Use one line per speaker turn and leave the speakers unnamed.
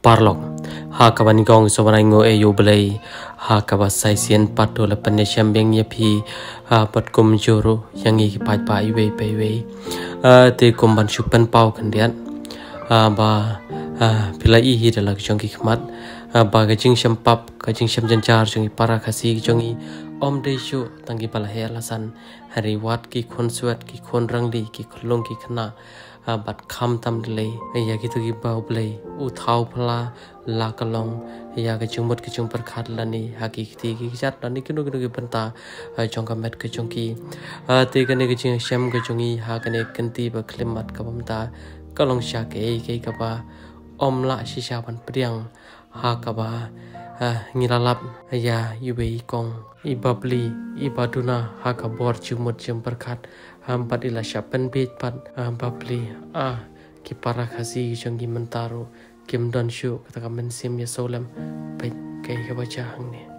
parlok ha kawan gong sobanai ngo e yo blai ha kawa sai sien patol pan syambeng ye phi ha pat kum joro yang i pai pai we pe we te kum ban supan pau kandian ba pilai hi dalak jong ki khmat ba ga jing shampap ka jing sham janjar jong i para khasi jong i om de shu tangi pala he lasan hari wat ki khon suat ki khon rangli ki khlong ki khna bat kham tam le ya ki tu ki bau ble u thau phla la kalong ya ga chung mot ki chung par khat lani ha ki ti ki jat lani ki no ki panta jong ka met ki jong ki te ka ne ki jing sham ka jong i ha ka ne kanti ba klimat ka bamta kalong sha ke ka ba om la shi sha ban priang ha ka ba ngilalap ya yube kong ibabli ibaduna ha ka bor chumot chum par khat pat ila shapen bit pat babli ki para khasi jongi mentaro kim don shu kata men sim ya solam pai kai ka baca hang ne